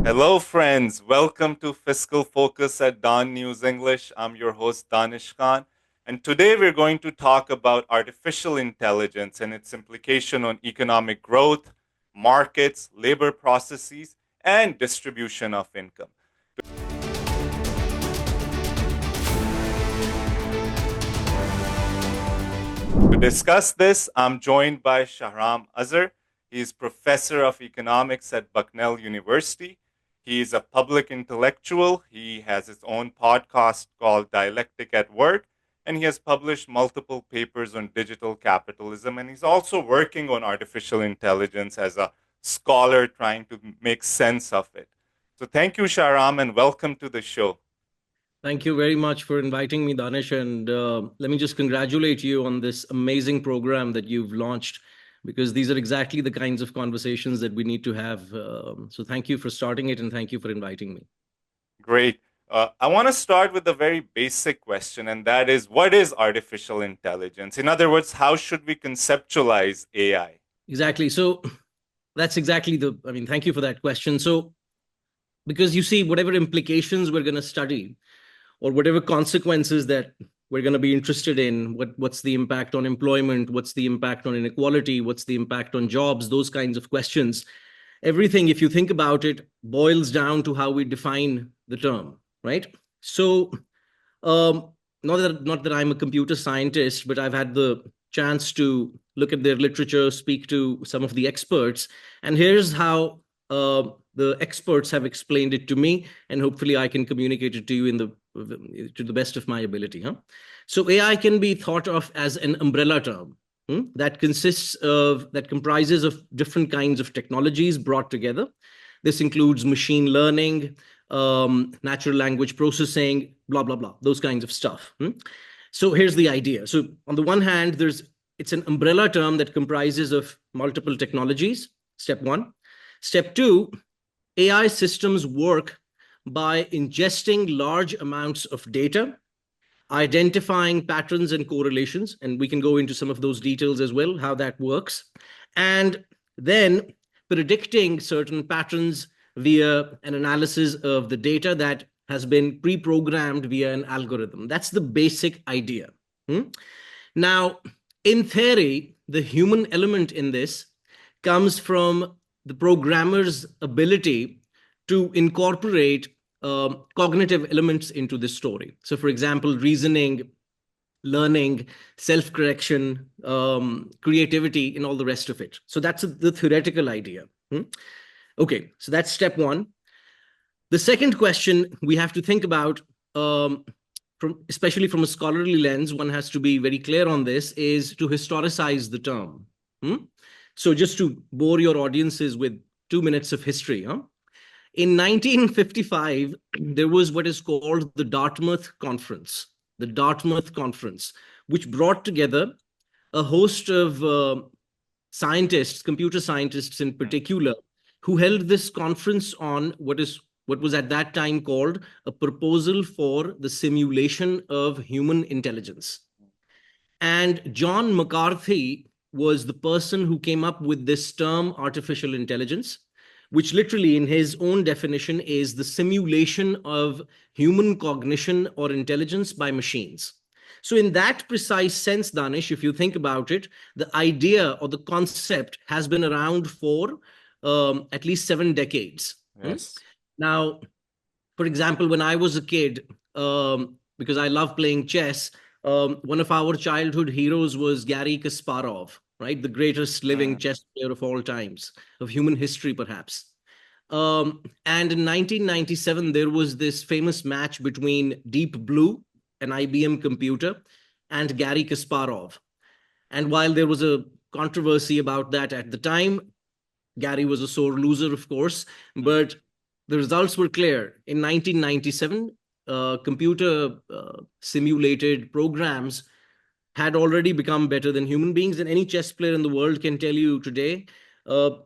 Hello, friends. Welcome to Fiscal Focus at DawnNews English. I'm your host, Danish Khan. And today we're going to talk about artificial intelligence and its implication on economic growth, markets, labor processes, and distribution of income. To discuss this, I'm joined by Shahram Azhar. He is professor of economics at Bucknell University. He is a public intellectual. He has his own podcast called Dialectic at Work, and he has published multiple papers on digital capitalism. And he's also working on artificial intelligence as a scholar trying to make sense of it. So thank you, Shahram, and welcome to the show. Thank you very much for inviting me, Danish. And let me just congratulate you on this amazing program that you've launched, because these are exactly the kinds of conversations that we need to have. So thank you for starting it, and thank you for inviting me. Great. I want to start with a very basic question, and that is, what is artificial intelligence? In other words, how should we conceptualize AI? Exactly. So that's exactly thank you for that question. So, because you see, whatever implications we're going to study, or whatever consequences that we're going to be interested in, what's the impact on employment, what's the impact on inequality, what's the impact on jobs, those kinds of questions, everything, if you think about it, boils down to how we define the term, right? So not that I'm a computer scientist, but I've had the chance to look at their literature, speak to some of the experts, and here's how the experts have explained it to me, and hopefully I can communicate it to you to the best of my ability. So AI can be thought of as an umbrella term that comprises of different kinds of technologies brought together. This includes machine learning, natural language processing, blah blah blah, those kinds of stuff. So here's the idea. So on the one hand, it's an umbrella term that comprises of multiple technologies. Step one. Step two, AI systems work by ingesting large amounts of data, identifying patterns and correlations, and we can go into some of those details as well, how that works, and then predicting certain patterns via an analysis of the data that has been pre-programmed via an algorithm. That's the basic idea. Now, in theory, the human element in this comes from the programmer's ability to incorporate cognitive elements into this story. So, for example, reasoning, learning, self-correction, creativity, and all the rest of it. So that's the theoretical idea. Okay, so that's step one. The second question we have to think about, especially from a scholarly lens, one has to be very clear on this, is to historicize the term. So just to bore your audiences with 2 minutes of history. In 1955, there was what is called the Dartmouth Conference, which brought together a host of scientists, computer scientists in particular, who held this conference on what was at that time called a proposal for the simulation of human intelligence. And John McCarthy was the person who came up with this term, artificial intelligence, which literally in his own definition is the simulation of human cognition or intelligence by machines. So in that precise sense, Danish, if you think about it, the idea or the concept has been around for at least 7 decades. Yes. Now, for example, when I was a kid, because I love playing chess, one of our childhood heroes was Garry Kasparov, right? The greatest living chess player of all times, of human history, perhaps. And in 1997, there was this famous match between Deep Blue, an IBM computer, and Garry Kasparov. And while there was a controversy about that at the time, Garry was a sore loser, of course, but the results were clear. In 1997, computer simulated programs had already become better than human beings. And any chess player in the world can tell you today, the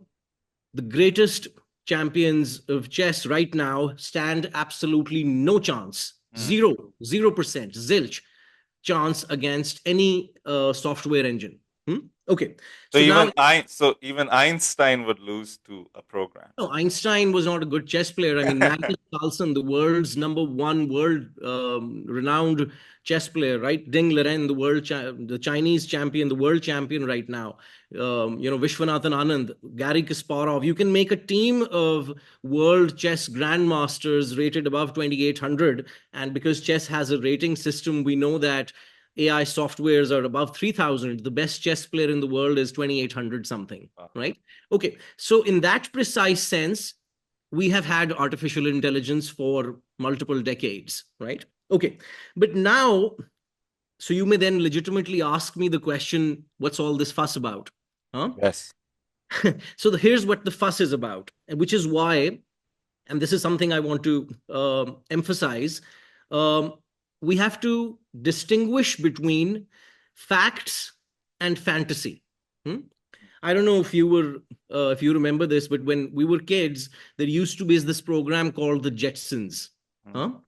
greatest champions of chess right now stand absolutely no chance, 0%, zilch chance against any software engine. Okay, So so now, even Einstein would lose to a program. no, Einstein was not a good chess player. I mean, Magnus Carlsen, the world's number one world renowned chess player, right? Ding Liren, the Chinese champion, the world champion right now. Vishwanathan Anand, Gary Kasparov. You can make a team of world chess grandmasters rated above 2,800. And because chess has a rating system, we know that AI softwares are above 3,000. The best chess player in the world is 2,800 something, Wow. right? Okay, so in that precise sense, we have had artificial intelligence for multiple decades, right? Okay, but now, so you may then legitimately ask me the question, what's all this fuss about? Huh? Yes. So here's what the fuss is about, and which is why, and this is something I want to emphasize, um, we have to distinguish between facts and fantasy. Hmm? I don't know if you remember this, but when we were kids, there used to be this program called the Jetsons. Huh? Mhm.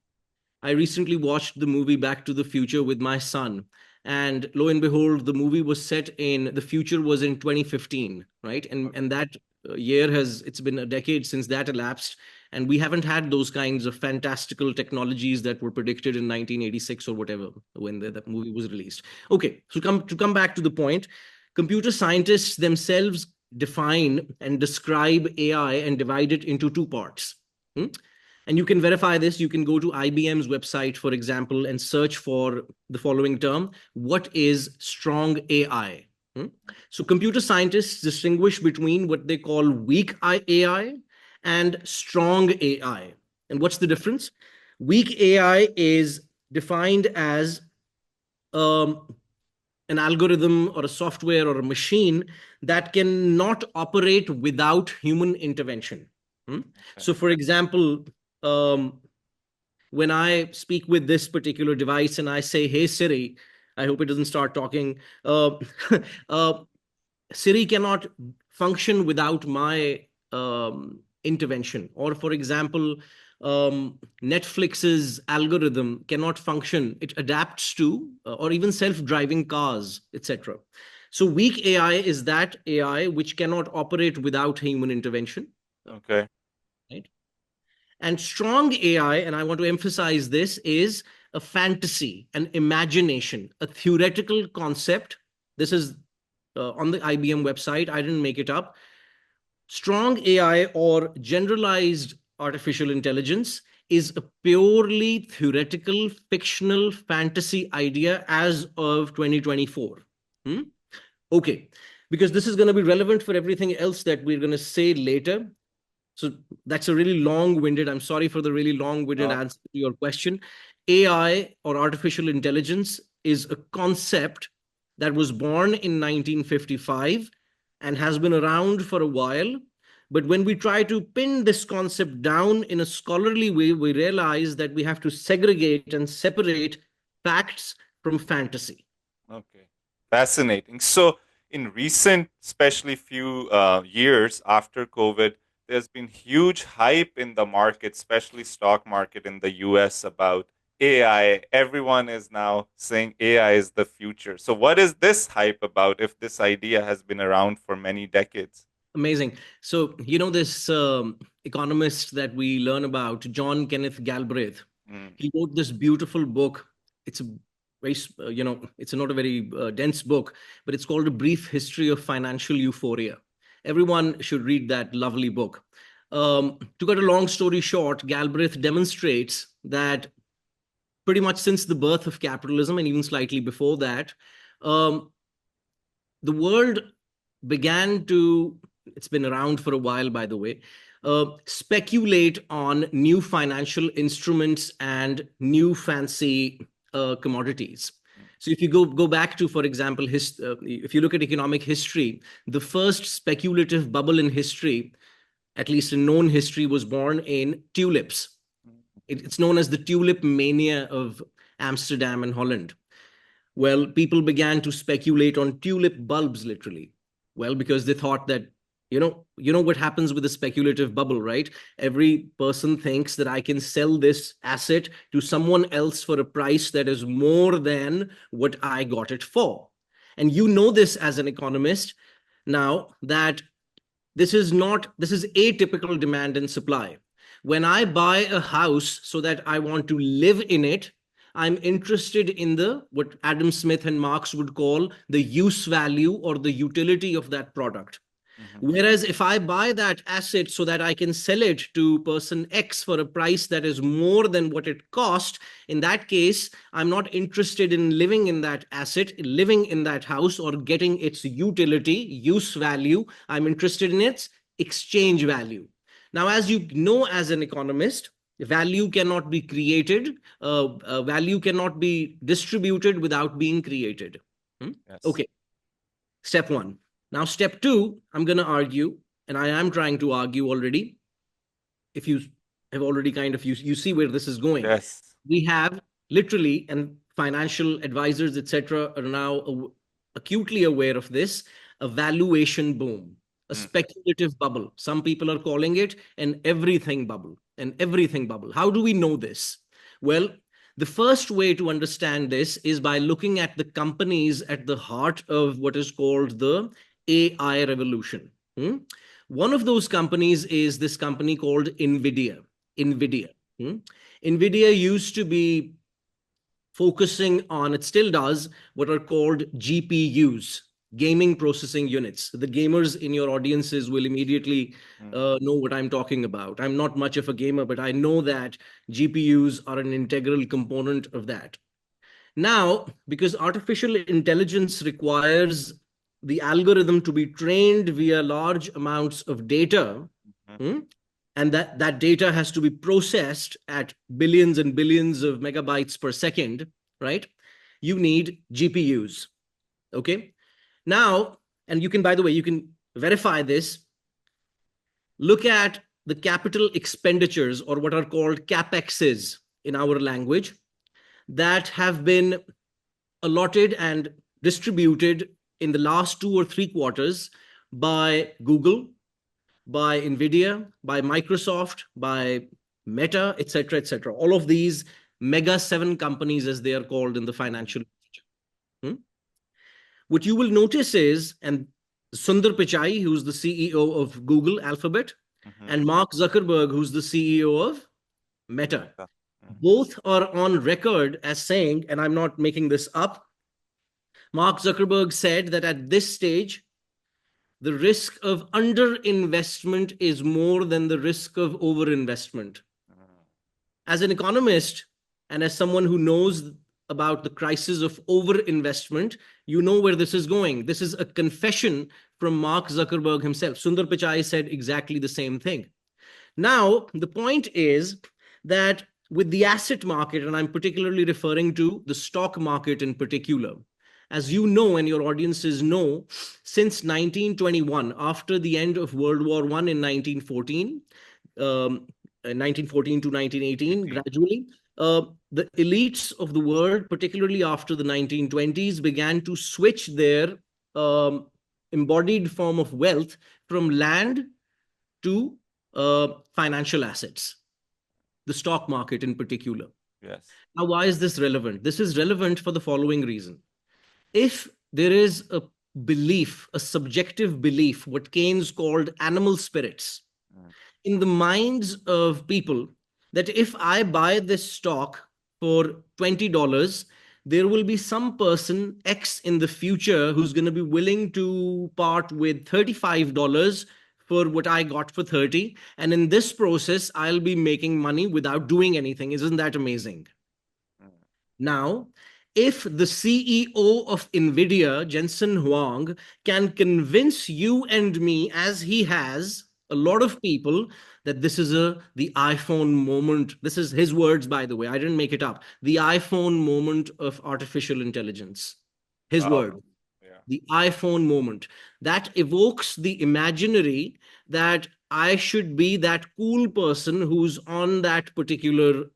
I recently watched the movie Back to the Future with my son, and lo and behold, the movie was set in the future was in 2015, right? And that year has it's been a decade since that elapsed, and we haven't had those kinds of fantastical technologies that were predicted in 1986 or whatever when that movie was released. Okay, so come back to the point. Computer scientists themselves define and describe AI and divide it into two parts. Hmm? And you can verify this. You can go to IBM's website, for example, and search for the following term: what is strong AI? Hmm? So computer scientists distinguish between what they call weak AI and strong AI. And what's the difference? Weak AI is defined as um, an algorithm or a software or a machine that cannot operate without human intervention. Hmm? Okay. So, for example, um, when I speak with this particular device and I say, "Hey Siri," I hope it doesn't start talking. Uh, Siri cannot function without my intervention. Or, for example, Netflix's algorithm cannot function. It adapts to, or even self-driving cars, etc. So, weak AI is that AI which cannot operate without human intervention. Okay. Right? And strong AI, and I want to emphasize this, is a fantasy, an imagination, a theoretical concept. This is on the IBM website. I didn't make it up. Strong AI or generalized artificial intelligence is a purely theoretical, fictional fantasy idea as of 2024. Hmm? Okay, because this is going to be relevant for everything else that we're going to say later. So that's a really long-winded, I'm sorry for the really long-winded No. answer to your question. AI or artificial intelligence is a concept that was born in 1955 and has been around for a while. But when we try to pin this concept down in a scholarly way, we realize that we have to segregate and separate facts from fantasy. Okay. Fascinating. So, in recent, especially few years after COVID, there's been huge hype in the market, especially stock market in the US about AI. Everyone is now saying AI is the future. So, what is this hype about if this idea has been around for many decades? Amazing. So, this economist that we learn about, John Kenneth Galbraith, Mm, he wrote this beautiful book. It's a very, it's not a very dense book, but it's called A Brief History of Financial Euphoria. Everyone should read that lovely book. To cut a long story short, Galbraith demonstrates that pretty much since the birth of capitalism and even slightly before that, um, the world began to, it's been around for a while, by the way, speculate on new financial instruments and new fancy commodities. mm, So if you go back to, for example, if you look at economic history, the first speculative bubble in history, at least in known history, was born in tulips. mm. It's known as the tulip mania of Amsterdam and Holland. Well, people began to speculate on tulip bulbs, literally. Well, because they thought that, you know what happens with a speculative bubble, right? Every person thinks that I can sell this asset to someone else for a price that is more than what I got it for. And you know this as an economist now, that this is atypical demand and supply. When I buy a house so that I want to live in it, I'm interested in the what Adam Smith and Marx would call the use value or the utility of that product. Mhm. Whereas if I buy that asset so that I can sell it to person X for a price that is more than what it cost, in that case, I'm not interested in living in that asset, living in that house, or getting its utility, use value. I'm interested in its exchange value. Now, as you know, as an economist, value cannot be created, value cannot be distributed without being created. Yes. Okay, step one. Now, step two, I'm going to argue, and I am trying to argue already. If you have already kind of, you see where this is going. Yes. We have literally, and financial advisors, etc., are now acutely aware of this, a valuation boom, a Mm. speculative bubble. Some people are calling it an everything bubble, an everything bubble. How do we know this? Well, the first way to understand this is by looking at the companies at the heart of what is called the AI revolution. One of those companies is this company called NVIDIA. NVIDIA. NVIDIA used to be focusing on, it still does, what are called GPUs, gaming processing units. The gamers in your audiences will immediately know what I'm talking about. I'm not much of a gamer, but I know that GPUs are an integral component of that. Now, because artificial intelligence requires the algorithm to be trained via large amounts of data, Mhm. and that data has to be processed at billions and billions of megabytes per second, right? You need GPUs. Okay. Now, and you can, by the way, you can verify this. Look at the capital expenditures, or what are called capexes in our language, that have been allotted and distributed in the last 2 or 3 quarters by Google, by Nvidia, by Microsoft, by Meta, etc., etc. All of these mega seven companies, as they are called in the financial. What you will notice is, and Sundar Pichai, who's the CEO of Google Alphabet, Mhm. and Mark Zuckerberg, who's the CEO of Meta, Meta. Mhm. both are on record as saying, and I'm not making this up, Mark Zuckerberg said that at this stage, the risk of underinvestment is more than the risk of overinvestment. As an economist and as someone who knows about the crisis of overinvestment, you know where this is going. This is a confession from Mark Zuckerberg himself. Sundar Pichai said exactly the same thing. Now, the point is that with the asset market, and I'm particularly referring to the stock market in particular, as you know and your audiences know, since 1921, after the end of World War I in 1914, 1914 to 1918, 18. gradually, the elites of the world, particularly after the 1920s, began to switch their embodied form of wealth from land to financial assets, the stock market in particular. Yes. Now, why is this relevant? This is relevant for the following reason. If there is a belief, a subjective belief, what Keynes called animal spirits, Mm. in the minds of people, that if I buy this stock for $20, there will be some person X in the future who's going to be willing to part with $35 for what I got for 30. And in this process, I'll be making money without doing anything. Isn't that amazing? Mm. Now, if the CEO of NVIDIA, Jensen Huang, can convince you and me, as he has, a lot of people, that this is the iPhone moment. This is his words, by the way. I didn't make it up. The iPhone moment of artificial intelligence. His Wow. word. Yeah. The iPhone moment. That evokes the imaginary that I should be that cool person who's on that particular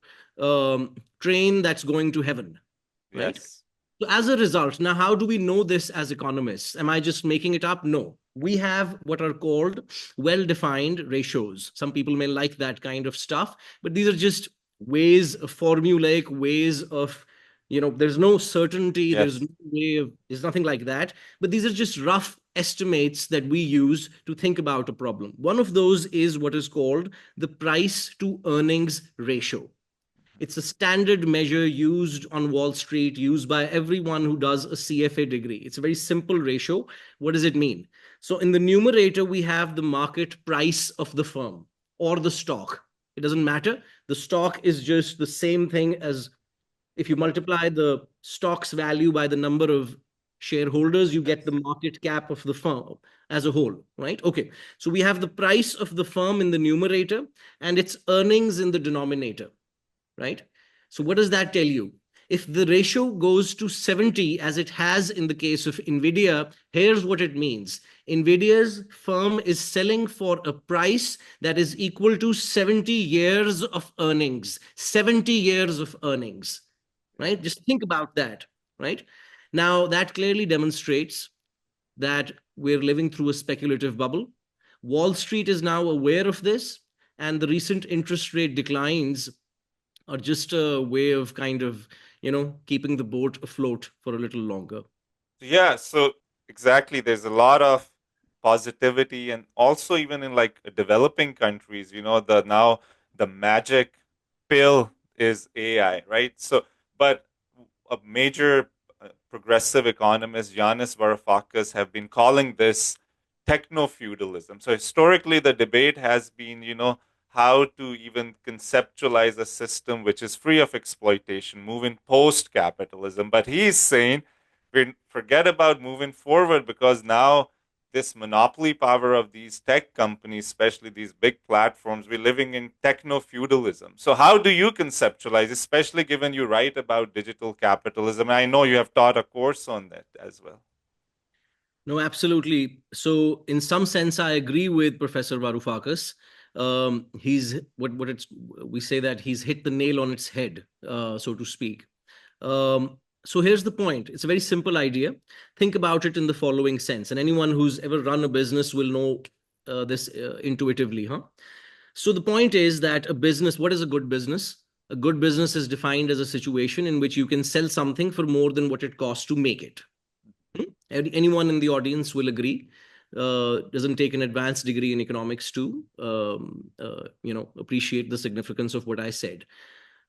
train that's going to heaven, right? Yes. So as a result, now how do we know this as economists? Am I just making it up? No. We have what are called well-defined ratios. Some people may like that kind of stuff, but these are just ways, formulaic ways of There's no certainty, there's Yes. no way of, there's nothing like that. But these are just rough estimates that we use to think about a problem. One of those is what is called the price to earnings ratio. It's a standard measure used on Wall Street, used by everyone who does a CFA degree. It's a very simple ratio. What does it mean? So in the numerator, we have the market price of the firm or the stock. It doesn't matter. The stock is just the same thing as if you multiply the stock's value by the number of shareholders, you get the Yes. market cap of the firm as a whole, right? Okay. So we have the price of the firm in the numerator and its earnings in the denominator, right? So what does that tell you? If the ratio goes to 70, as it has in the case of NVIDIA, here's what it means. NVIDIA's firm is selling for a price that is equal to 70 years of earnings. 70 years of earnings, right? Just think about that, right? Now, that clearly demonstrates that we're living through a speculative bubble. Wall Street is now aware of this, and the recent interest rate declines are just a way of kind of, keeping the boat afloat for a little longer. Yeah, so exactly. There's a lot of positivity, and also even in like developing countries, the now the magic pill is AI, right? So, but a major progressive economist, Yanis Varoufakis, have been calling this techno feudalism. So historically, the debate has been, how to even conceptualize a system which is free of exploitation, moving post capitalism. But he's saying we forget about moving forward because now this monopoly power of these tech companies, especially these big platforms, we're living in techno feudalism. So, how do you conceptualize, especially given you write about digital capitalism? I know you have taught a course on that as well. No, absolutely. So, in some sense, I agree with Professor Varoufakis. He's what it's we say that he's hit the nail on its head, so to speak. So here's the point. It's a very simple idea. Think about it in the following sense, and anyone who's ever run a business will know this intuitively, huh? So the point is that a business, what is a good business? A good business is defined as a situation in which you can sell something for more than what it costs to make it. Anyone in the audience will agree. Doesn't take an advanced degree in economics to appreciate the significance of what I said.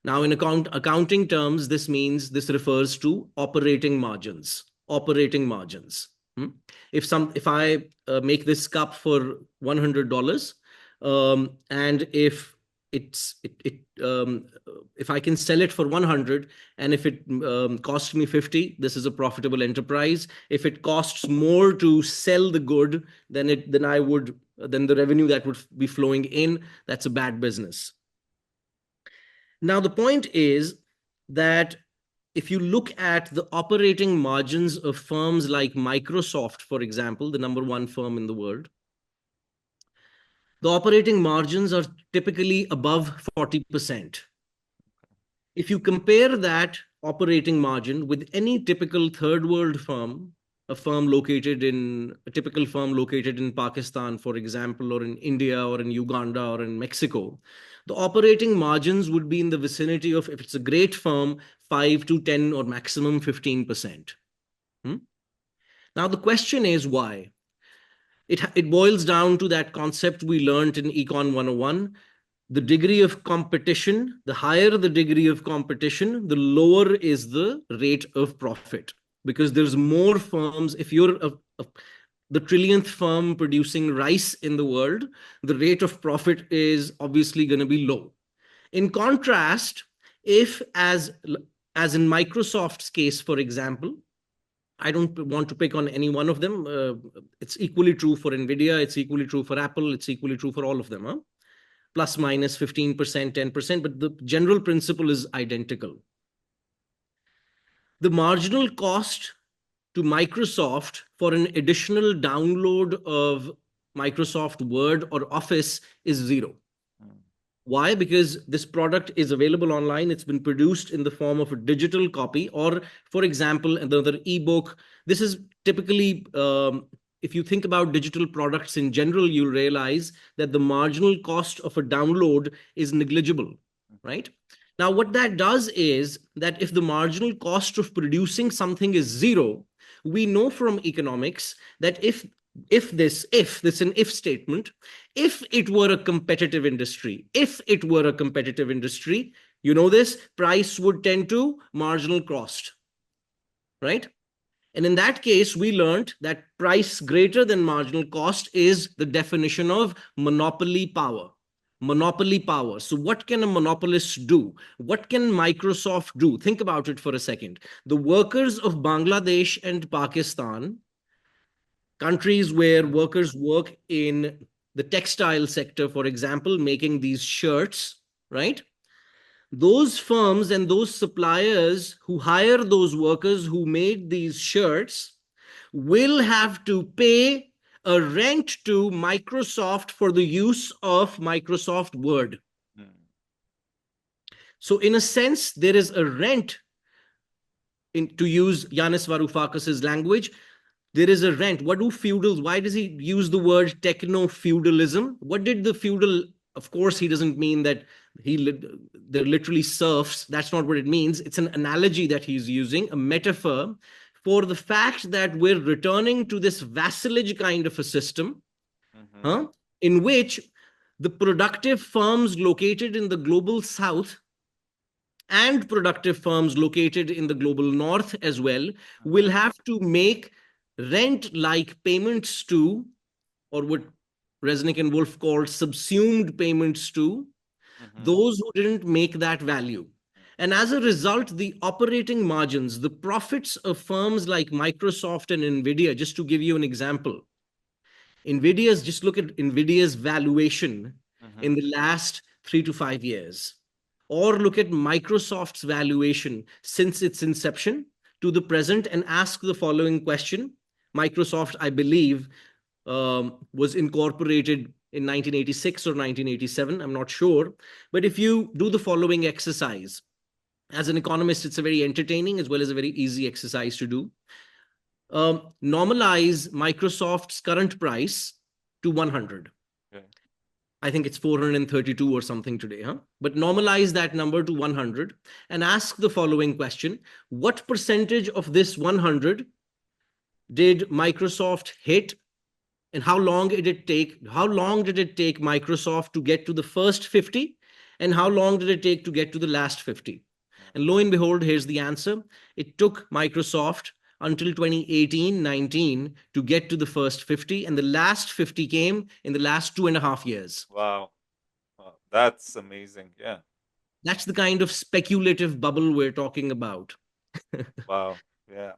Now, in accounting terms, this refers to operating margins. Operating margins. If I make this cup for $100, and if I can sell it for 100, and if it costs me 50, this is a profitable enterprise. If it costs more to sell the good, then the revenue that would be flowing in, that's a bad business. Now, the point is that if you look at the operating margins of firms like Microsoft, for example, the number one firm in the world, the operating margins are typically above 40%. If you compare that operating margin with any typical third world firm, a typical firm located in Pakistan, for example, or in India, or in Uganda, or in Mexico, the operating margins would be in the vicinity of, if it's a great firm, 5 to 10 or maximum 15%. Now, the question is why? It boils down to that concept we learned in Econ 101. The degree of competition, the higher the degree of competition, the lower is the rate of profit. Because there's more firms. If you're the trillionth firm producing rice in the world, the rate of profit is obviously going to be low. In contrast, if as in Microsoft's case, for example, I don't want to pick on any one of them. It's equally true for NVIDIA. It's equally true for Apple. It's equally true for all of them. Huh? Plus minus 15%, 10%, but the general principle is identical. The marginal cost to Microsoft for an additional download of Microsoft Word or Office is zero. Why? Because this product is available online. It's been produced in the form of a digital copy, or, for example, another ebook. This is typically, if you think about digital products in general, you'll realize that the marginal cost of a download is negligible, right? Now, what that does is that if the marginal cost of producing something is zero, we know from economics that if this an if statement, if it were a competitive industry, you know this, price would tend to marginal cost, right? And in that case, we learned that price greater than marginal cost is the definition of monopoly power. Monopoly power. So, what can a monopolist do? What can Microsoft do? Think about it for a second. The workers of Bangladesh and Pakistan, countries where workers work in the textile sector, for example, making these shirts, right? Those firms and those suppliers who hire those workers who made these shirts will have to pay a rent to Microsoft for the use of Microsoft Word. So, in a sense, there is a rent, to use Yanis Varoufakis's language. There is a rent. What do feudals, why does he use the word techno feudalism? What did the feudal, of course, he doesn't mean that they're literally serfs. That's not what it means. It's an analogy that he's using, a metaphor for the fact that we're returning to this vassalage kind of a system, in which the productive firms located in the global south and productive firms located in the global north as well will have to make rent like payments to, or what Resnick and Wolf called subsumed payments to, those who didn't make that value. And as a result, the operating margins, the profits of firms like Microsoft and Nvidia, just to give you an example, just look at Nvidia's valuation in the last 3 to 5 years, or look at Microsoft's valuation since its inception to the present, and ask the following question. Microsoft, I believe, was incorporated in 1986 or 1987. I'm not sure. But if you do the following exercise, as an economist, it's a very entertaining as well as a very easy exercise to do. Normalize Microsoft's current price to 100. Okay. I think it's 432 or something today, huh? But normalize that number to 100 and ask the following question. What percentage of this 100 did Microsoft hit, and how long did it take Microsoft to get to the first 50, and how long did it take to get to the last 50? And lo and behold, here's the answer. It took Microsoft until 2018-19 to get to the first 50, and the last 50 came in the last 2.5 years. Wow. That's amazing. Yeah. That's the kind of speculative bubble we're talking about. Wow. Yeah.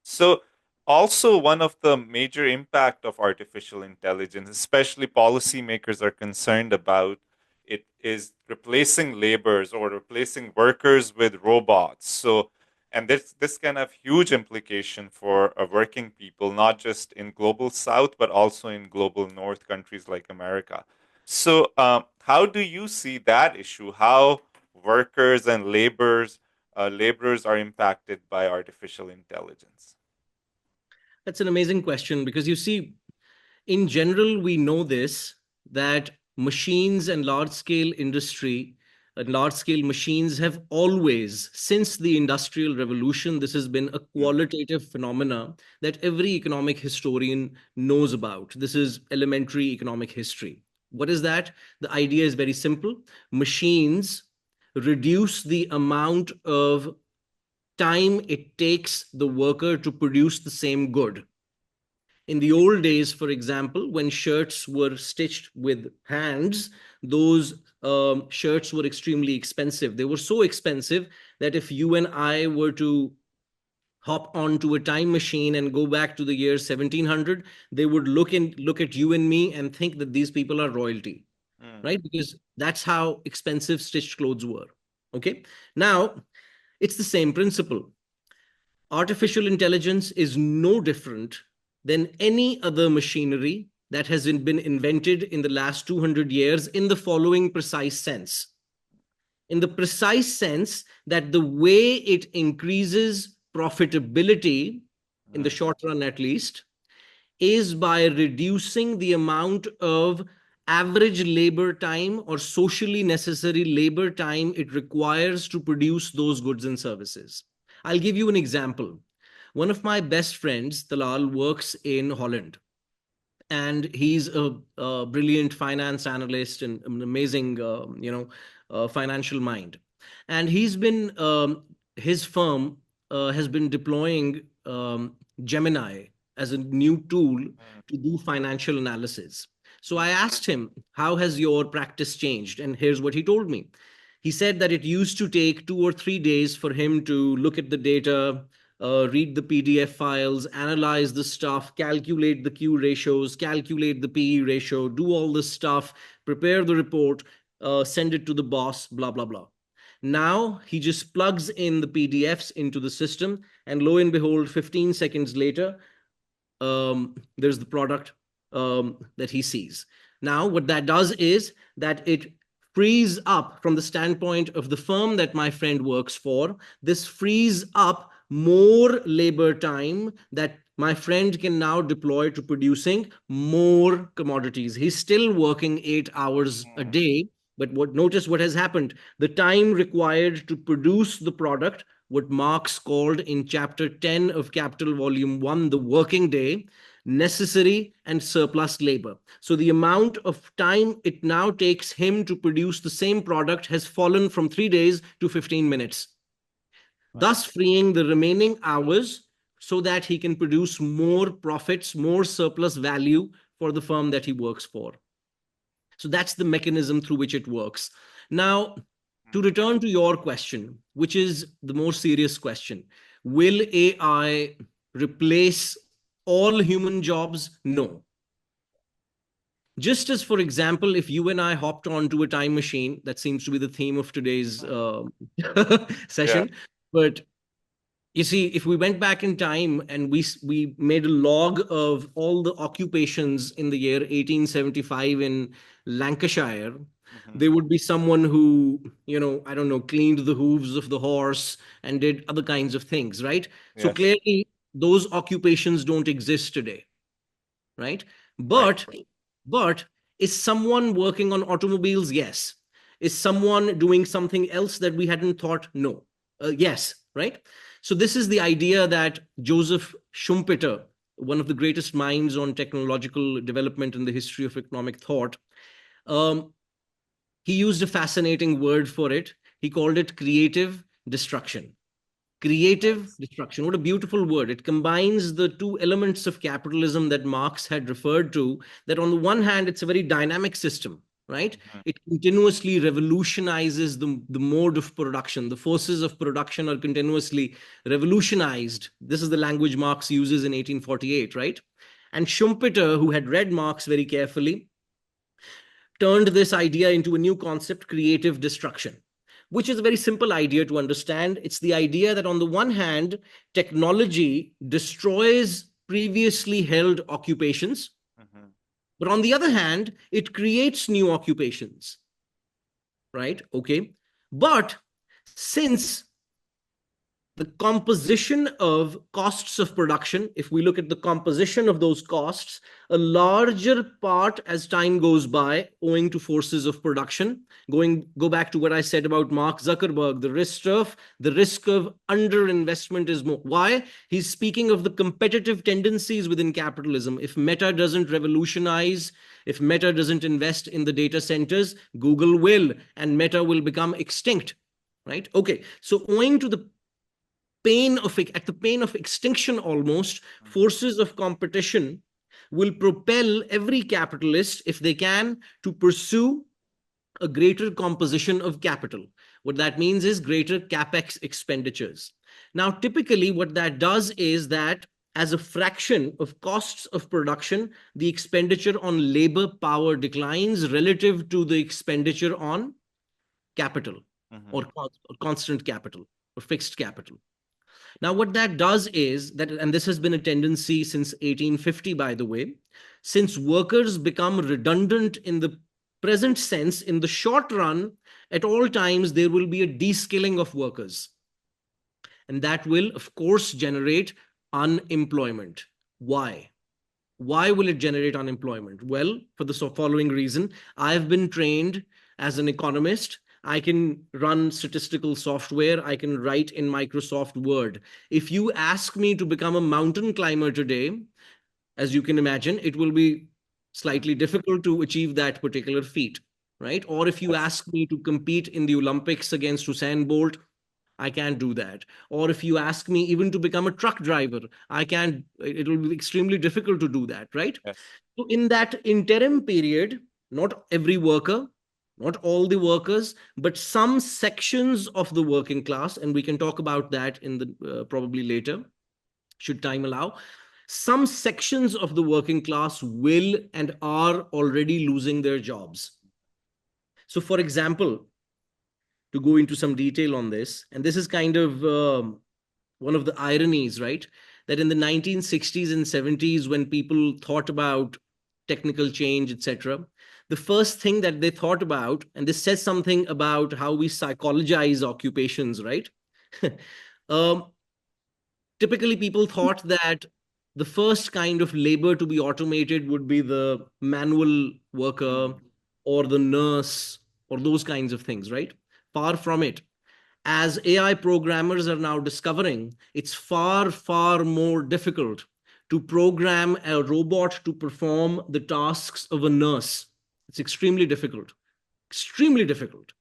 So also one of the major impact of artificial intelligence, especially policymakers are concerned about, it is replacing laborers or replacing workers with robots. So, and this can have huge implication for working people, not just in global south, but also in global north countries like America. So, how do you see that issue? How workers and laborers are impacted by artificial intelligence? That's an amazing question, because you see, in general, we know this, that machines and large scale industry and large scale machines have always, since the Industrial Revolution, this has been a qualitative phenomena that every economic historian knows about. This is elementary economic history. What is that? The idea is very simple. Machines reduce the amount of time it takes the worker to produce the same good. In the old days, for example, when shirts were stitched with hands, those shirts were extremely expensive. They were so expensive that if you and I were to hop onto a time machine and go back to the year 1700, they would look at you and me and think that these people are royalty, right? Because that's how expensive stitched clothes were. Okay. Now, it's the same principle. Artificial intelligence is no different than any other machinery that has been invented in the last 200 years in the following precise sense. In the precise sense that the way it increases profitability, in the short run at least, is by reducing the amount of average labor time or socially necessary labor time it requires to produce those goods and services. I'll give you an example. One of my best friends, Talal, works in Holland, and he's a brilliant finance analyst and an amazing, financial mind. And his firm has been deploying Gemini as a new tool Mm. to do financial analysis. So I asked him, how has your practice changed? And here's what he told me. He said that it used to take 2 or 3 days for him to look at the data, read the PDF files, analyze the stuff, calculate the Q ratios, calculate the PE ratio, do all this stuff, prepare the report, send it to the boss, blah, blah, blah. Now he just plugs in the PDFs into the system, and lo and behold, 15 seconds later, there's the product that he sees. Now, what that does is that it frees up, from the standpoint of the firm that my friend works for, this frees up more labor time that my friend can now deploy to producing more commodities. He's still working 8 hours a Mm. day, but notice what has happened. The time required to produce the product, what Marx called in chapter 10 of Capital Volume 1, the working day, necessary and surplus labor. So the amount of time it now takes him to produce the same product has fallen from 3 days to 15 minutes, Right. thus freeing the remaining hours so that he can produce more profits, more surplus value for the firm that he works for. So that's the mechanism through which it works. Now, to Mm. return to your question, which is the more serious question, will AI replace all human jobs? No. Just as, for example, if you and I hopped onto a time machine, that seems to be the theme of today's Yeah. session. But you see, if we went back in time and we made a log of all the occupations in the year 1875 in Lancashire, Mhm. there would be someone who, I don't know, cleaned the hooves of the horse and did other kinds of things, right? So Yes. clearly, those occupations don't exist today, right? Right. But is someone working on automobiles? Yes. Is someone doing something else that we hadn't thought? No. Yes, right? So this is the idea that Joseph Schumpeter, one of the greatest minds on technological development in the history of economic thought, um, he used a fascinating word for it. He called it creative destruction. Creative Nice. destruction. What a beautiful word. It combines the two elements of capitalism that Marx had referred to. That on the one hand, it's a very dynamic system, right? Mhm. It continuously revolutionizes the mode of production. The forces of production are continuously revolutionized. This is the language Marx uses in 1848, right? And Schumpeter, who had read Marx very carefully, turned this idea into a new concept, creative destruction, which is a very simple idea to understand. It's the idea that, on the one hand, technology destroys previously held occupations, Mhm. but on the other hand, it creates new occupations, right? Okay. But since the composition of costs of production, if we look at the composition of those costs, a larger part as time goes by, owing to forces of production, go back to what I said about Mark Zuckerberg, the risk of underinvestment is more. Why? He's speaking of the competitive tendencies within capitalism. If Meta doesn't revolutionize, if Meta doesn't invest in the data centers, Google will, and Meta will become extinct, right? Okay, so owing to the at the pain of extinction almost, Mhm. forces of competition will propel every capitalist, if they can, to pursue a greater composition of capital. What that means is greater capex expenditures. Now, typically, what that does is that, as a fraction of costs of production, the expenditure on labor power declines relative to the expenditure on capital, Mhm. or constant capital, or fixed capital. Now, what that does is that, and this has been a tendency since 1850, by the way, since workers become redundant in the present sense, in the short run, at all times, there will be a de-skilling of workers. And that will, of course, generate unemployment. Why? Why will it generate unemployment? Well, for the following reason. I've been trained as an economist. I can run statistical software. I can write in Microsoft Word. If you ask me to become a mountain climber today, as you can imagine, it will be slightly difficult to achieve that particular feat, right? Or if you Yes. ask me to compete in the Olympics against Usain Bolt, I can't do that. Or if you ask me even to become a truck driver, I can't, it will be extremely difficult to do that, right? Yes. So, in that interim period, not every worker, not all the workers, but some sections of the working class, and we can talk about that in the probably later, should time allow. Some sections of the working class will and are already losing their jobs. So, for example, to go into some detail on this, and this is kind of one of the ironies, right? That in the 1960s and 70s, when people thought about technical change, etc., the first thing that they thought about, and this says something about how we psychologize occupations, right? um, Typically, people thought that the first kind of labor to be automated would be the manual worker Mm. or the nurse or those kinds of things, right? Far from it. As AI programmers are now discovering, it's far, far more difficult to program a robot to perform the tasks of a nurse. It's extremely difficult, extremely difficult.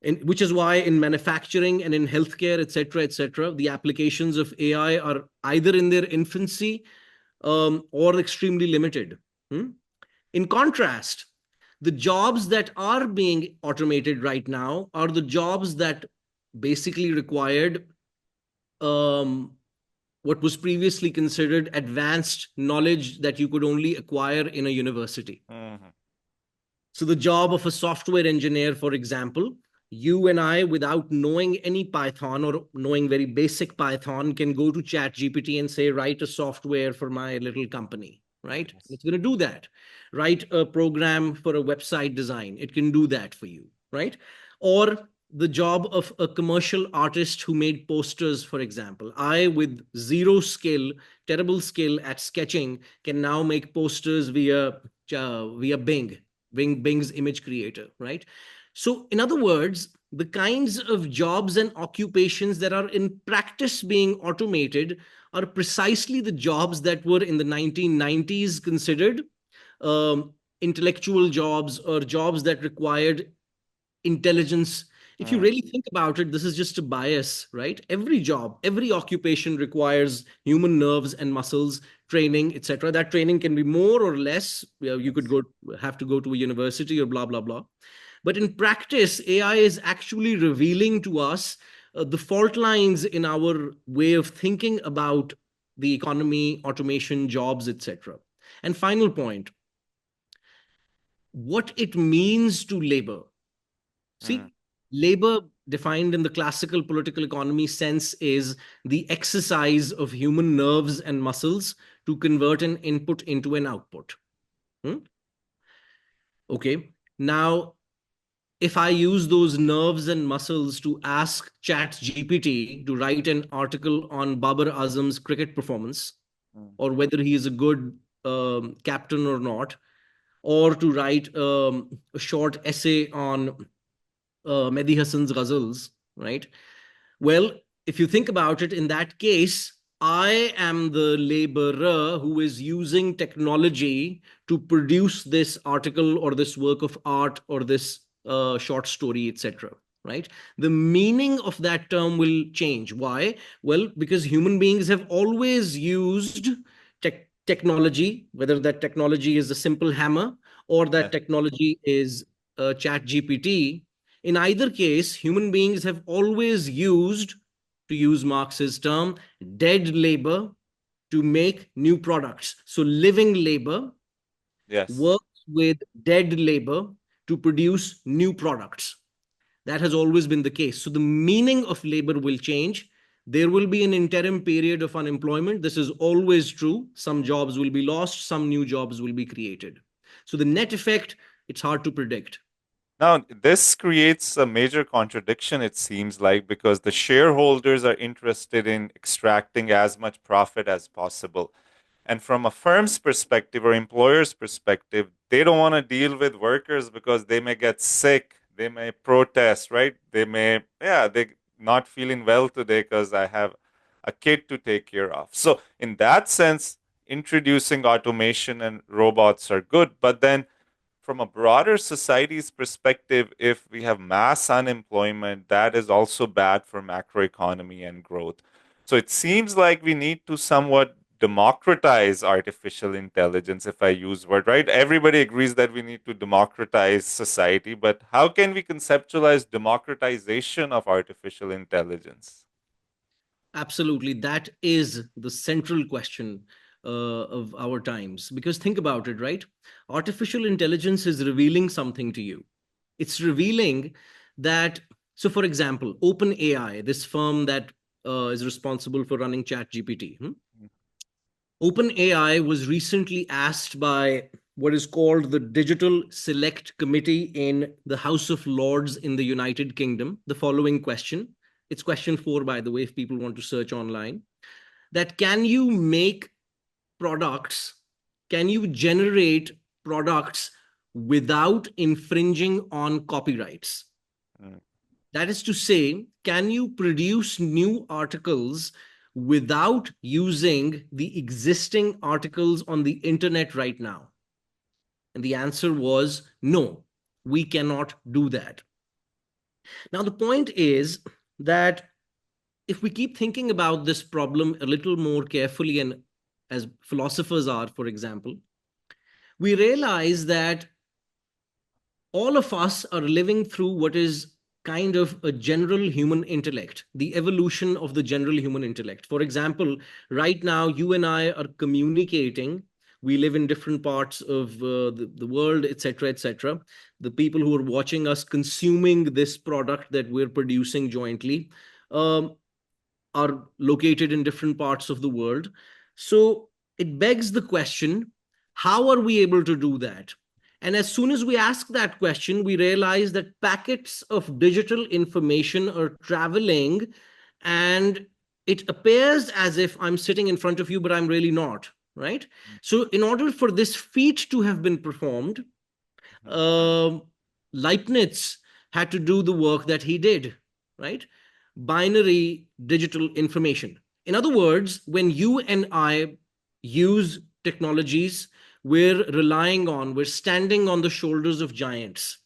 And which is why in manufacturing and in healthcare, etc., the applications of AI are either in their infancy or extremely limited. Hmm? In contrast, the jobs that are being automated right now are the jobs that basically required um, what was previously considered advanced knowledge that you could only acquire in a university. Mhm. So, the job of a software engineer, for example, you and I, without knowing any Python or knowing very basic Python, can go to Chat GPT and say, write a software for my little company, right? Yes. It's going to do that. Write a program for a website design. It can do that for you, right? Or the job of a commercial artist who made posters, for example. I, with zero skill, terrible skill at sketching, can now make posters via Bing's image creator, right? So, in other words, the kinds of jobs and occupations that are in practice being automated are precisely the jobs that were in the 1990s considered um, intellectual jobs or jobs that required intelligence. If you Mm. really think about it, this is just a bias, right? Every job, every occupation requires human nerves and muscles, training, etc. That training can be more or less. You could Yes. go have to go to a university or blah blah blah. But in practice, AI is actually revealing to us the fault lines in our way of thinking about the economy, automation, jobs, etc. And final point, what it means to labor. Mm. See, labor defined in the classical political economy sense is the exercise of human nerves and muscles to convert an input into an output. Hmm? Okay. Now, if I use those nerves and muscles to ask Chat GPT to write an article on Babar Azam's cricket performance, Mm. or whether he is a good captain or not, or to write a short essay on Mehdi Hassan's ghazals, right? Well, if you think about it, in that case, I am the laborer who is using technology to produce this article or this work of art or this short story, etc. Right? The meaning of that term will change. Why? Well, because human beings have always used technology, whether that technology is a simple hammer or that Yes. technology is Chat GPT. In either case, human beings have always used, to use Marx's term, dead labor to make new products. So living labor Yes. works with dead labor to produce new products. That has always been the case. So the meaning of labor will change. There will be an interim period of unemployment. This is always true. Some jobs will be lost, some new jobs will be created. So the net effect, it's hard to predict. Now, this creates a major contradiction, it seems like, because the shareholders are interested in extracting as much profit as possible. And from a firm's perspective or employer's perspective, they don't want to deal with workers because they may get sick, they may protest, right? They may, yeah, they not feeling well today because I have a kid to take care of. So in that sense, introducing automation and robots are good. But then from a broader society's perspective, if we have mass unemployment, that is also bad for macroeconomy and growth. So it seems like we need to somewhat democratize artificial intelligence, if I use word, right? Everybody agrees that we need to democratize society, but how can we conceptualize democratization of artificial intelligence? Absolutely. That is the central question of our times. Because think about it, right? Artificial intelligence is revealing something to you. It's revealing that, so for example, OpenAI, this firm that is responsible for running ChatGPT, OpenAI was recently asked by what is called the Digital Select Committee in the House of Lords in the United Kingdom the following question. It's question 4, by the way, if people want to search online. That can you make products, can you generate products without infringing on copyrights? Mm, That is to say, can you produce new articles without using the existing articles on the internet right now? And the answer was no, we cannot do that. Now, the point is that if we keep thinking about this problem a little more carefully, and as philosophers are, for example, we realize that all of us are living through what is kind of a general human intellect, the evolution of the general human intellect. For example, right now, you and I are communicating. We live in different parts of the world, etc., etc. The people who are watching us consuming this product that we're producing jointly um, are located in different parts of the world. So it begs the question, how are we able to do that? And as soon as we ask that question, we realize that packets of digital information are traveling, and it appears as if I'm sitting in front of you, but I'm really not, right? So, in order for this feat to have been performed, mhm, uh, Leibniz had to do the work that he did, right? Binary digital information. In other words, when you and I use technologies, we're standing on the shoulders of giants,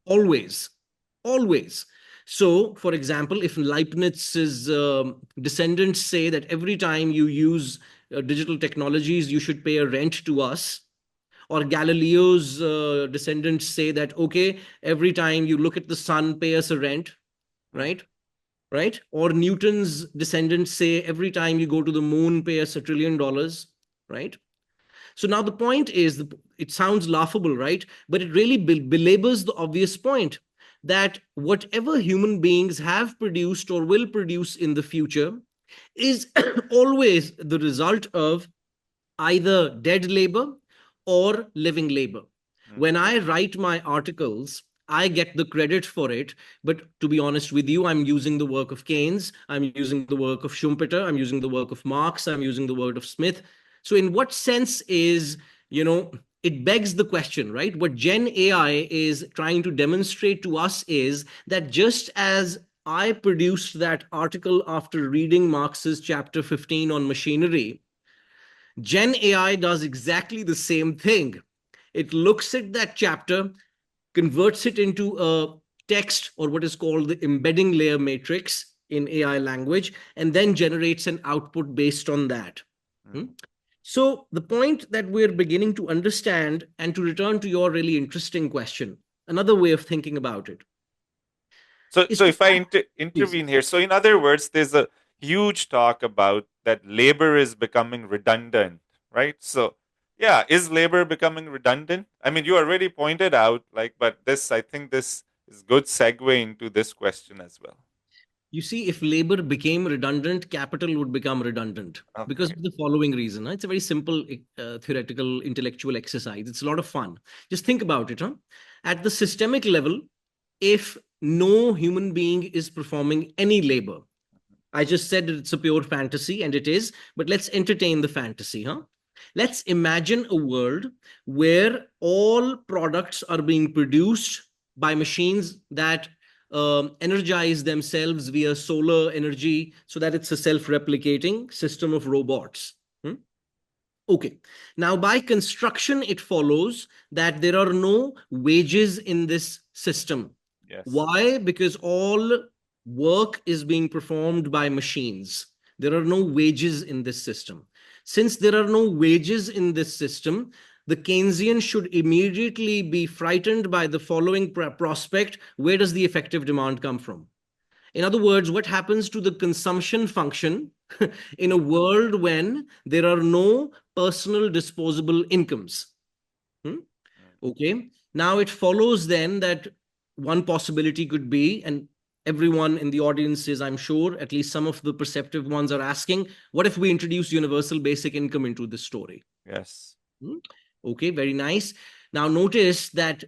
always, always. So, for example, if Leibniz's descendants say that every time you use digital technologies, you should pay a rent to us, or Galileo's descendants say that, okay, every time you look at the sun, pay us a rent, mhm, right? Right? Or Newton's descendants say, every time you go to the moon, pay us $1 trillion, right? So now the point is, it sounds laughable, right? But it really belabors the obvious point that whatever human beings have produced or will produce in the future is always the result of either dead labor or living labor. mhm, When I write my articles, I get the credit for it. But to be honest with you, I'm using the work of Keynes, I'm using the work of Schumpeter, I'm using the work of Marx, I'm using the work of Smith. So, in what sense is, it begs the question, right? What Gen AI is trying to demonstrate to us is that just as I produced that article after reading Marx's chapter 15 on machinery, Gen AI does exactly the same thing. It looks at that chapter, converts it into a text, or what is called the embedding layer matrix in AI language, and then generates an output based on that. Hmm? mhm. So, the point that we're beginning to understand, and to return to your really interesting question, another way of thinking about it So, is so to if I ask, please. intervene here, so in other words, there's a huge talk about that labor is becoming redundant, right? So, yeah, is labor becoming redundant? I mean, you already pointed out, like, but this, I think this is good segue into this question as well. You see, if labor became redundant, capital would become redundant because Okay. of the following reason. It's a very simple theoretical intellectual exercise. It's a lot of fun. Just think about it. Huh? At the systemic level, if no human being is performing any labor, I just said that it's a pure fantasy, and it is, but let's entertain the fantasy. Huh? Let's imagine a world where all products are being produced by machines that energize themselves via solar energy, so that it's a self-replicating system of robots. Okay. Now, by construction, it follows that there are no wages in this system. Yes. Why? Because all work is being performed by machines. There are no wages in this system. Since there are no wages in this system, the Keynesian should immediately be frightened by the following prospect. Where does the effective demand come from? In other words, what happens to the consumption function in a world when there are no personal disposable incomes? Okay. Now it follows then that one possibility could be, and everyone in the audience is, I'm sure, at least some of the perceptive ones are asking, what if we introduce universal basic income into this story? Yes. Okay, very nice. Now notice that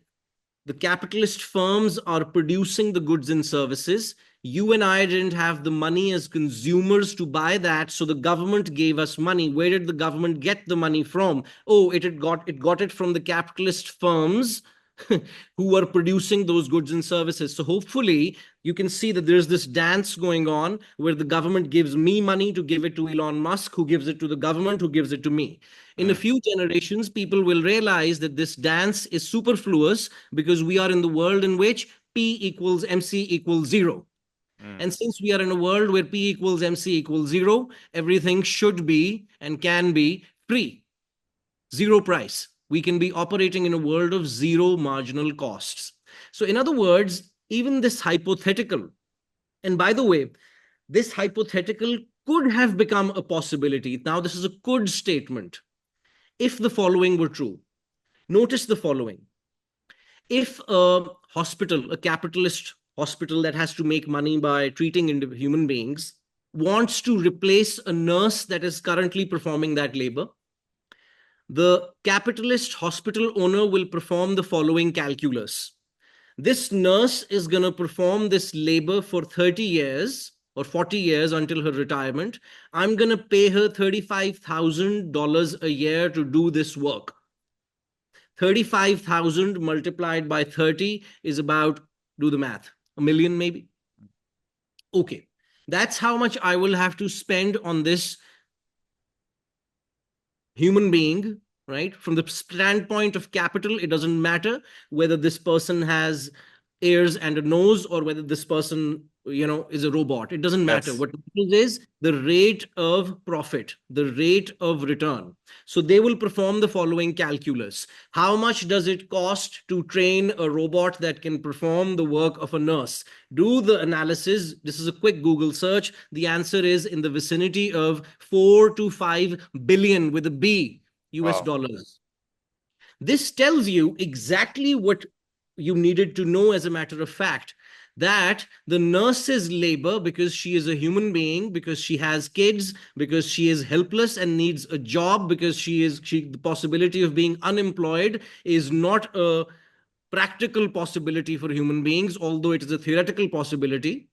the capitalist firms are producing the goods and services. You and I didn't have the money as consumers to buy that, so the government gave us money. Where did the government get the money from? Oh, it got it from the capitalist firms who are producing those goods and services. So hopefully you can see that there's this dance going on where the government gives me money to give it to Elon Musk, who gives it to the government, who gives it to me. In a few generations, people will realize that this dance is superfluous because we are in the world in which P equals MC equals 0. And since we are in a world where P equals MC equals 0, everything should be and can be free, zero price. We can be operating in a world of zero marginal costs. So in other words, even this hypothetical, and by the way, this hypothetical could have become a possibility. Now, this is a could statement. If the following were true, notice the following. If a hospital, a capitalist hospital that has to make money by treating human beings, wants to replace a nurse that is currently performing that labor, the capitalist hospital owner will perform the following calculus. This nurse is going to perform this labor for 30 years or 40 years until her retirement. I'm going to pay her $35,000 a year to do this work. 35,000 multiplied by 30 is about, do the math, a million maybe. Okay, that's how much I will have to spend on this human being, right? From the standpoint of capital, it doesn't matter whether this person has ears and a nose or whether this person, is a robot. It doesn't matter. Yes. What matters is the rate of profit, the rate of return. So they will perform the following calculus. How much does it cost to train a robot that can perform the work of a nurse? Do the analysis. This is a quick Google search. The answer is in the vicinity of 4 to 5 billion with a B US dollars. This tells you exactly what you needed to know, as a matter of fact, that the nurse's labor, because she is a human being, because she has kids, because she is helpless and needs a job, because the possibility of being unemployed is not a practical possibility for human beings, although it is a theoretical possibility,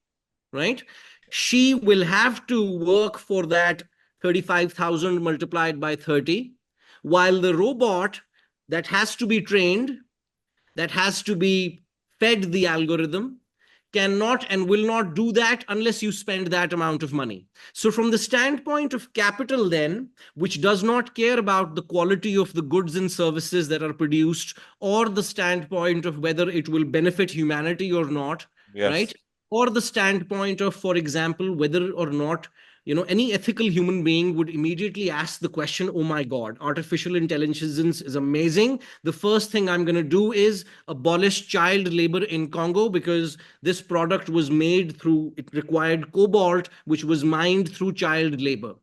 right? She will have to work for that 35,000 multiplied by 30, while the robot that has to be trained, that has to be fed the algorithm, cannot and will not do that unless you spend that amount of money. So from the standpoint of capital then, which does not care about the quality of the goods and services that are produced or the standpoint of whether it will benefit humanity or not, right? Or the standpoint of, for example, whether or not any ethical human being would immediately ask the question, oh my God, artificial intelligence is amazing. The first thing I'm going to do is abolish child labor in Congo because this product was made through, it required cobalt, which was mined through child labor.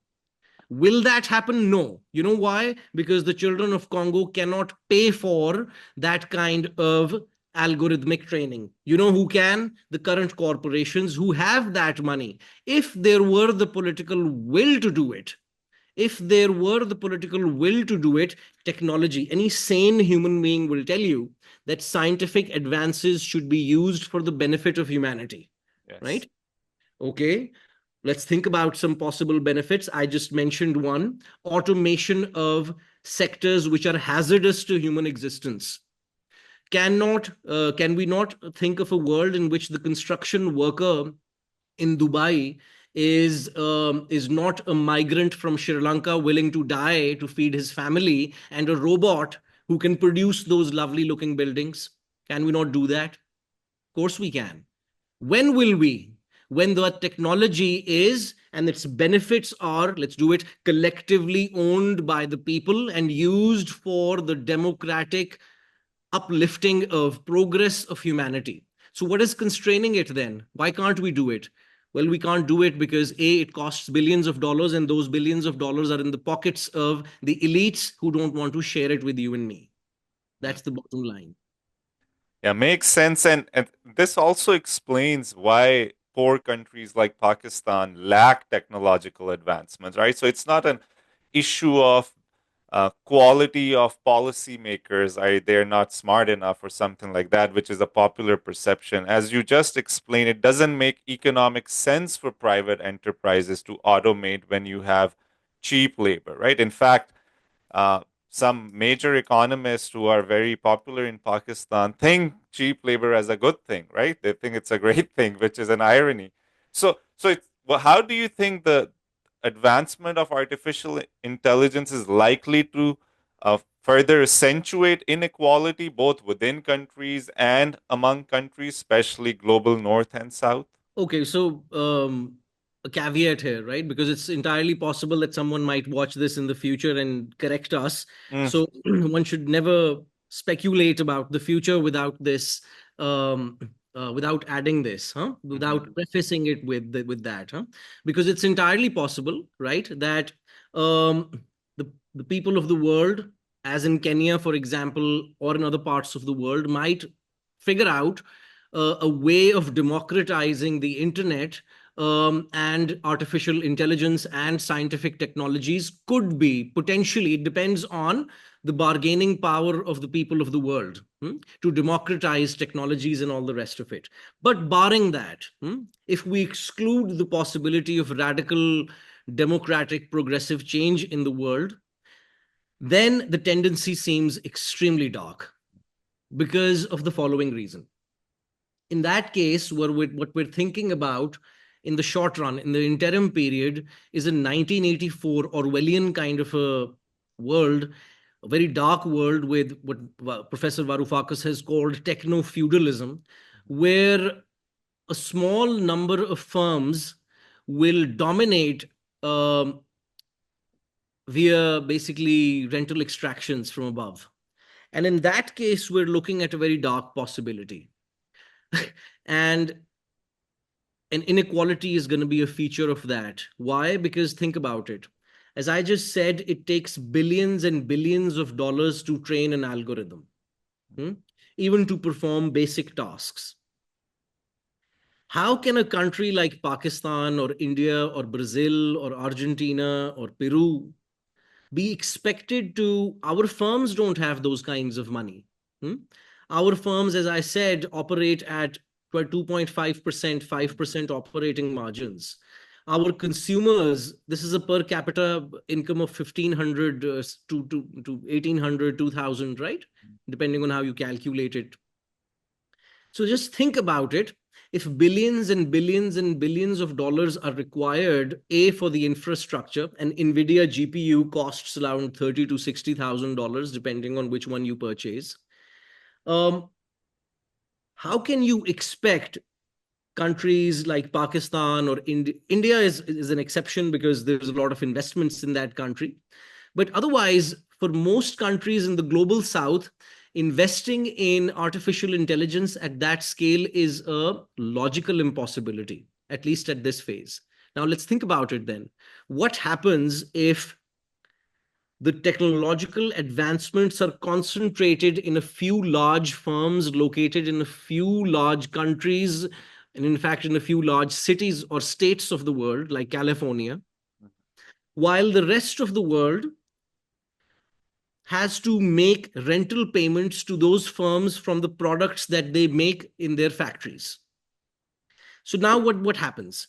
Will that happen? No. You know why? Because the children of Congo cannot pay for that kind of algorithmic training. You know who can? The current corporations who have that money. If there were the political will to do it, technology, any sane human being will tell you that scientific advances should be used for the benefit of humanity, right? Okay. Let's think about some possible benefits. I just mentioned one: automation of sectors which are hazardous to human existence. Can we not think of a world in which the construction worker in Dubai is not a migrant from Sri Lanka willing to die to feed his family, and a robot who can produce those lovely looking buildings? Can we not do that? Of course we can. When will we? When the technology is and its benefits are, let's do it, collectively owned by the people and used for the democratic uplifting of progress of humanity. So, what is constraining it then? Why can't we do it? Well, we can't do it because A, it costs billions of dollars, and those billions of dollars are in the pockets of the elites who don't want to share it with you and me. That's the bottom line. Yeah, makes sense. And this also explains why poor countries like Pakistan lack technological advancements, right? So it's not an issue of quality of policymakers, they're not smart enough or something like that, which is a popular perception. As you just explained, it doesn't make economic sense for private enterprises to automate when you have cheap labor, right? In fact, uh, some major economists who are very popular in Pakistan think cheap labor as a good thing, right? They think it's a great thing, which is an irony. Well, how do you think the advancement of artificial intelligence is likely to further accentuate inequality both within countries and among countries, especially global north and south? Okay, so a caveat here, right? Because it's entirely possible that someone might watch this in the future and correct us. Mm, So one should never speculate about the future without this, without adding this, huh? Without mhm, prefacing it with that, huh? Because it's entirely possible, right, that the people of the world, as in Kenya, for example, or in other parts of the world, might figure out a way of democratizing the internet, and artificial intelligence and scientific technologies could be potentially, it depends on the bargaining power of the people of the world, to democratize technologies and all the rest of it. But barring that, if we exclude the possibility of radical democratic progressive change in the world, then the tendency seems extremely dark because of the following reason. In that case, what we're thinking about in the short run, in the interim period, is a 1984 Orwellian kind of a world, a very dark world with what Professor Varoufakis has called techno feudalism, where a small number of firms will dominate, um, via basically rental extractions from above. And in that case, we're looking at a very dark possibility. And inequality is going to be a feature of that. Why? Because think about it. As I just said, it takes billions and billions of dollars to train an algorithm, hmm? Even to perform basic tasks. How can a country like Pakistan or India or Brazil or Argentina or Peru be expected to? Our firms don't have those kinds of money. Hmm? Our firms, as I said, operate at 2.5%, 5% operating margins. Our consumers, this is a per capita income of 1,500 to 1,800, 2,000, right? Depending on how you calculate it. So just think about it. If billions and billions and billions of dollars are required, A, for the infrastructure, an NVIDIA GPU costs around $30,000 to $60,000, depending on which one you purchase. How can you expect countries like Pakistan or India is an exception because there's a lot of investments in that country. But otherwise, for most countries in the global south, investing in artificial intelligence at that scale is a logical impossibility, at least at this phase. Now, let's think about it then. What happens if the technological advancements are concentrated in a few large firms located in a few large countries, and in fact, in a few large cities or states of the world, like California, while the rest of the world has to make rental payments to those firms from the products that they make in their factories? So now what happens?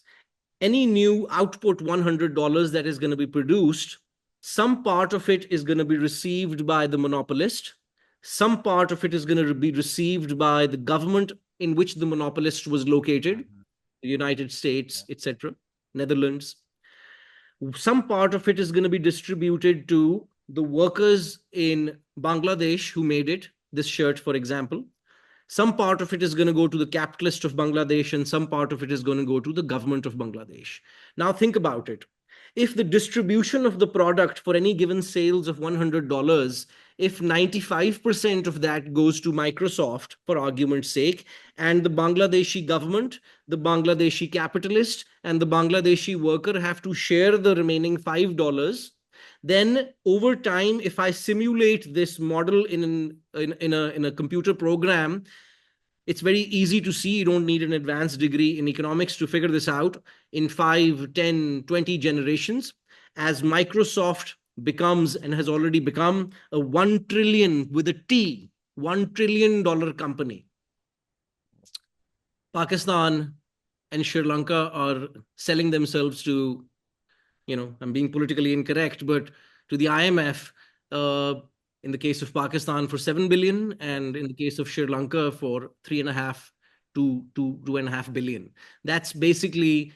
any new output $100 that is going to be produced, some part of it is going to be received by the monopolist, some part of it is going to be received by the government in which the monopolist was located, Mhm. the United States, Yeah. etc., Netherlands. Some part of it is going to be distributed to the workers in Bangladesh who made it, this shirt, for example. Some part of it is going to go to the capitalist of Bangladesh, and some part of it is going to go to the government of Bangladesh. Now, think about it. If the distribution of the product for any given sales of $100, if 95% of that goes to Microsoft, for argument's sake, and the Bangladeshi government, the Bangladeshi capitalist, and the Bangladeshi worker have to share the remaining $5, then over time, if I simulate this model in a computer program, it's very easy to see. You don't need an advanced degree in economics to figure this out. In 5, 10, 20 generations, as Microsoft becomes and has already become a 1 trillion with a T, $1 trillion company, Pakistan and Sri Lanka are selling themselves to, I'm being politically incorrect, but to the IMF, uh, in the case of Pakistan for 7 billion, and in the case of Sri Lanka for 3.5 to 2.5 billion. That's basically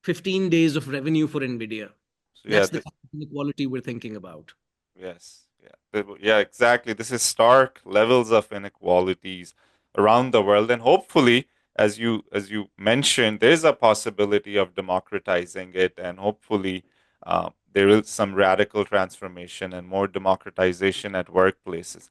15 days of revenue for Nvidia. So yeah, That's the inequality we're thinking about. yes, yeah, yeah, exactly. This is stark levels of inequalities around the world, and hopefully, as you mentioned, there is a possibility of democratizing it, and hopefully, there is some radical transformation and more democratization at workplaces.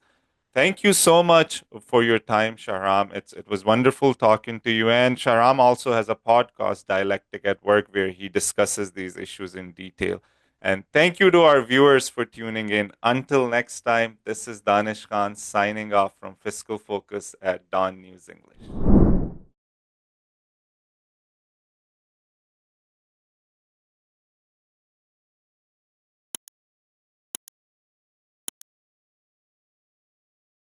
Thank you so much for your time, Shahram. It was wonderful talking to you. And Shahram also has a podcast, Dialectic at Work, where he discusses these issues in detail. And thank you to our viewers for tuning in. Until next time, this is Danish Khan signing off from Fiscal Focus at Dawn News English.